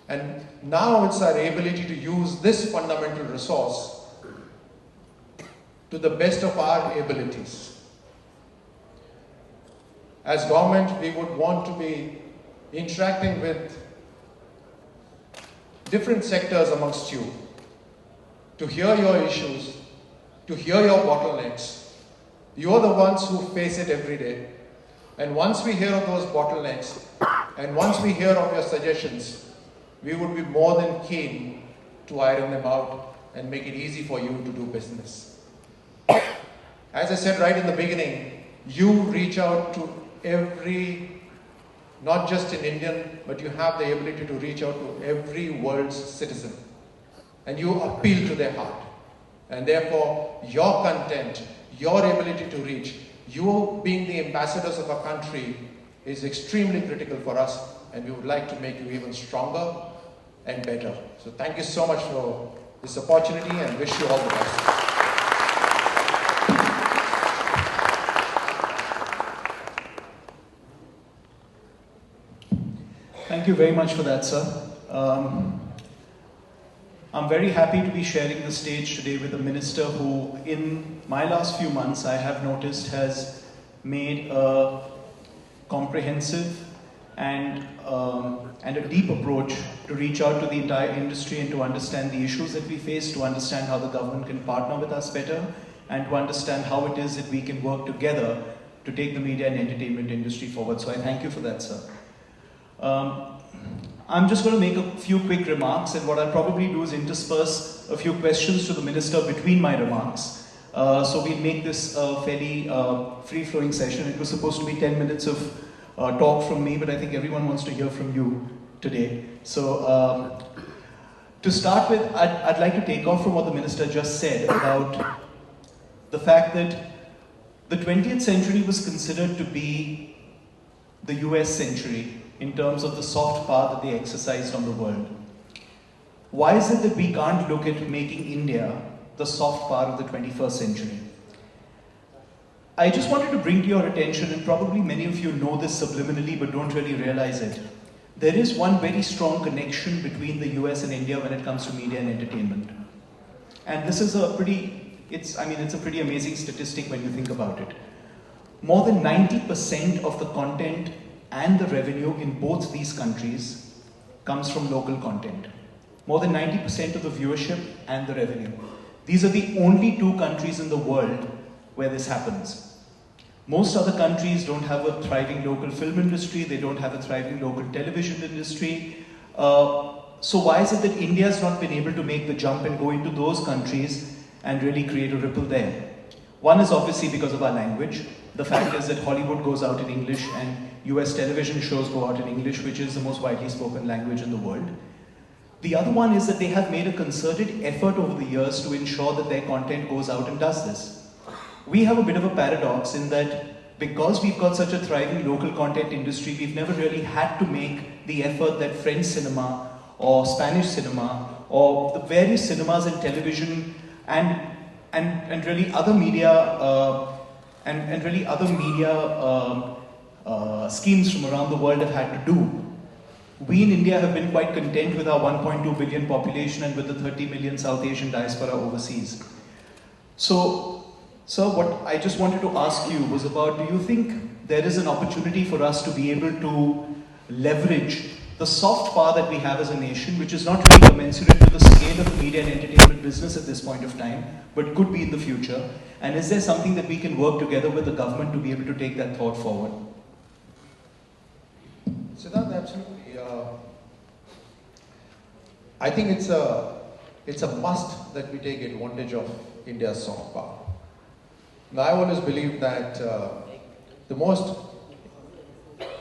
And now it's our ability to use this fundamental resource to the best of our abilities. As government, we would want to be interacting with different sectors amongst you, to hear your issues, to hear your bottlenecks. You are the ones who face it every day. And once we hear of those bottlenecks, and once we hear of your suggestions, we would be more than keen to iron them out and make it easy for you to do business. As I said right in the beginning, you reach out to every, not just in Indian, but you have the ability to reach out to every world's citizen. And you appeal to their heart. And therefore, your content, your ability to reach, you being the ambassadors of our country is extremely critical for us, and we would like to make you even stronger and better. So thank you so much for this opportunity and wish you all the best. Thank you very much for that, sir. I'm very happy to be sharing the stage today with a minister who, in my last few months, I have noticed has made a comprehensive and a deep approach to reach out to the entire industry and to understand the issues that we face, to understand how the government can partner with us better, and to understand how it is that we can work together to take the media and entertainment industry forward. So I thank you for that, sir. I'm just going to make a few quick remarks, and what I'll probably do is intersperse a few questions to the minister between my remarks. So we'll make this a fairly free-flowing session. It was supposed to be 10 minutes of talk from me, but I think everyone wants to hear from you today. So to start with, I'd like to take off from what the minister just said about the fact that the 20th century was considered to be the US century in terms of the soft power that they exercised on the world. Why is it that we can't look at making India the soft power of the 21st century? I just wanted to bring to your attention, and probably many of you know this subliminally but don't really realize it. There is one very strong connection between the US and India when it comes to media and entertainment. And this is a pretty, it's a pretty amazing statistic when you think about it. More than 90% of the content and the revenue in both these countries comes from local content. More than 90% of the viewership and the revenue. These are the only two countries in the world where this happens. Most other countries don't have a thriving local film industry, they don't have a thriving local television industry. So why is it that India has not been able to make the jump and go into those countries and really create a ripple there? One is obviously because of our language. The fact is that Hollywood goes out in English and US television shows go out in English, which is the most widely spoken language in the world. The other one is that they have made a concerted effort over the years to ensure that their content goes out and does this. We have a bit of a paradox in that because we've got such a thriving local content industry, we've never really had to make the effort that French cinema or Spanish cinema or the various cinemas and television and really other media schemes from around the world have had to do. We in India have been quite content with our 1.2 billion population and with the 30 million South Asian diaspora overseas. So, sir, what I just wanted to ask you was about, do you think there is an opportunity for us to be able to leverage the soft power that we have as a nation, which is not really commensurate to the scale of the media and entertainment business at this point of time, but could be in the future? And is there something that we can work together with the government to be able to take that thought forward? Siddharth, absolutely. I think it's a must that we take advantage of India's soft power. Now, I always believe that the most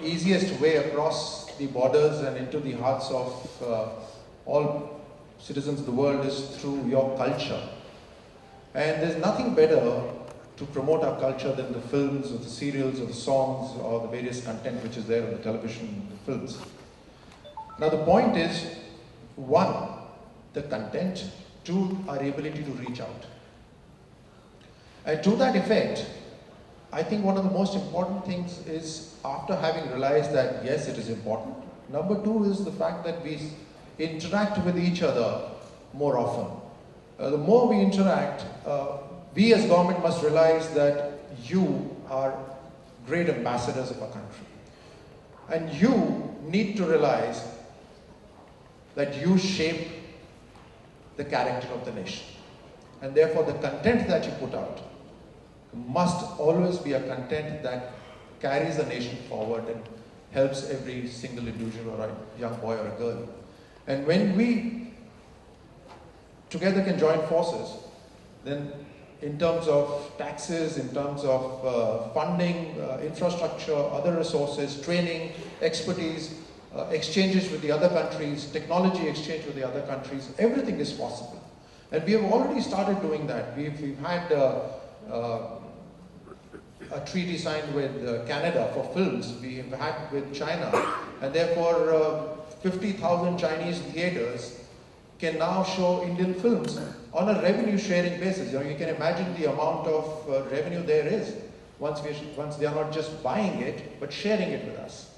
easiest way across the borders and into the hearts of all citizens of the world is through your culture. And there's nothing better to promote our culture than the films or the serials or the songs or the various content which is there on the television, the films. Now the point is, one, the content, two, our ability to reach out. And to that effect, I think one of the most important things is, after having realized that yes, it is important, number two is the fact that we interact with each other more often. The more we interact, we as government must realize that you are great ambassadors of our country. And you need to realize that you shape the character of the nation. And therefore the content that you put out must always be a content that carries the nation forward and helps every single individual or a young boy or a girl. And when we together can join forces, then in terms of taxes, in terms of funding, infrastructure, other resources, training, expertise, exchanges with the other countries, technology exchange with the other countries, everything is possible. And we have already started doing that. We've had a treaty signed with Canada for films. We've had with China. And therefore, 50,000 Chinese theaters can now show Indian films on a revenue sharing basis. You know, you can imagine the amount of revenue there is once they are not just buying it, but sharing it with us.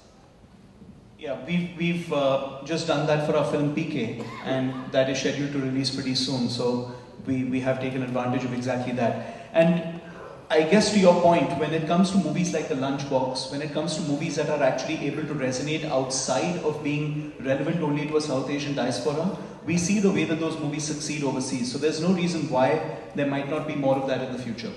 Yeah, we've just done that for our film PK, and that is scheduled to release pretty soon. So we have taken advantage of exactly that. And I guess to your point, when it comes to movies like The Lunchbox, when it comes to movies that are actually able to resonate outside of being relevant only to a South Asian diaspora, we see the way that those movies succeed overseas. So there's no reason why there might not be more of that in the future.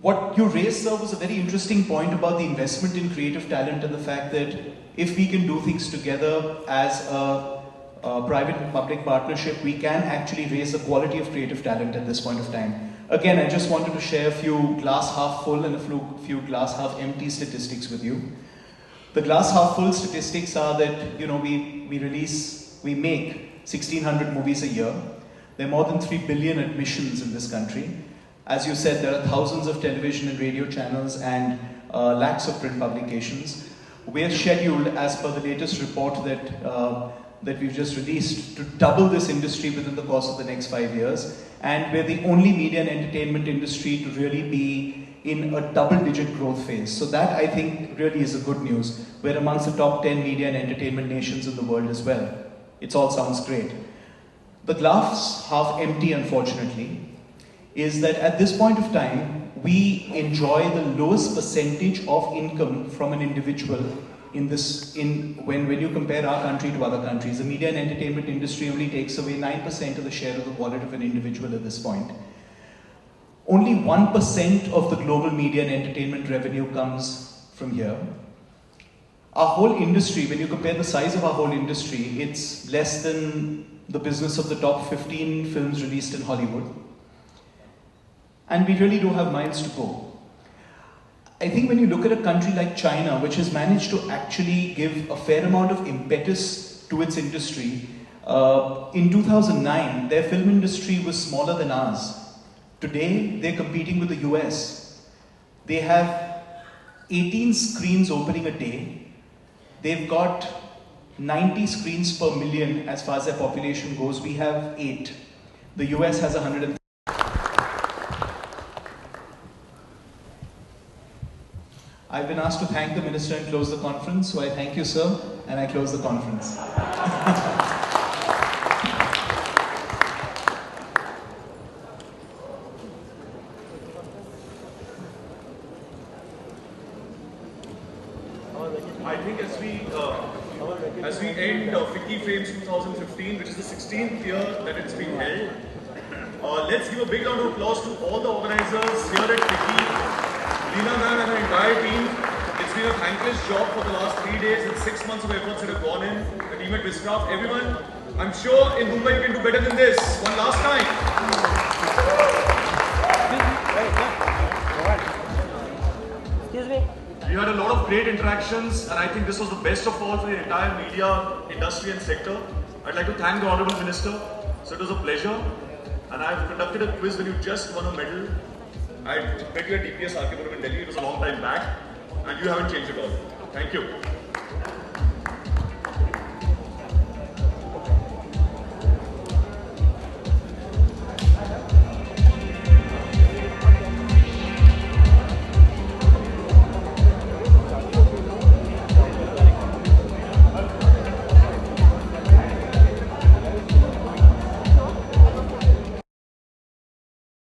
What you raised, sir, was a very interesting point about the investment in creative talent and the fact that if we can do things together as a private and public partnership, we can actually raise the quality of creative talent at this point of time. Again, I just wanted to share a few glass half full and a few glass half empty statistics with you. The glass half full statistics are that, you know, we make 1,600 movies a year. There are more than 3 billion admissions in this country. As you said, there are thousands of television and radio channels and lakhs of print publications. We are scheduled, as per the latest report that we've just released, to double this industry within the course of the next 5 years. And we're the only media and entertainment industry to really be in a double-digit growth phase. So that, I think, really is a good news. We're amongst the top 10 media and entertainment nations in the world as well. It all sounds great. The glass half empty, unfortunately, is that at this point of time, we enjoy the lowest percentage of income from an individual when you compare our country to other countries. The media and entertainment industry only takes away 9% of the share of the wallet of an individual at this point. Only 1% of the global media and entertainment revenue comes from here. Our whole industry, when you compare the size of our whole industry, it's less than the business of the top 15 films released in Hollywood. And we really do have miles to go. I think when you look at a country like China, which has managed to actually give a fair amount of impetus to its industry, in 2009, their film industry was smaller than ours. Today, they're competing with the US. They have 18 screens opening a day. They've got 90 screens per million as far as their population goes. We have 8. The US has 100. I've been asked to thank the Minister and close the conference, so I thank you, sir, and I close the conference. I think as we end FICCI Frames 2015, which is the 16th year that it's been held, let's give a big round of applause to all the organizers here at FICCI. Leena ma'am and her entire team. It's been a thankless job for the last 3 days and 6 months of efforts that have gone in. The team at Viscraft, everyone. I'm sure in Mumbai you can do better than this. One last time. Excuse me. We had a lot of great interactions, and I think this was the best of all for the entire media industry and sector. I'd like to thank the Honourable Minister. So it was a pleasure. And I've conducted a quiz when you just won a medal. I met you at DPS Arkipuram in Delhi. It was a long time back, and you haven't changed at all. Thank you.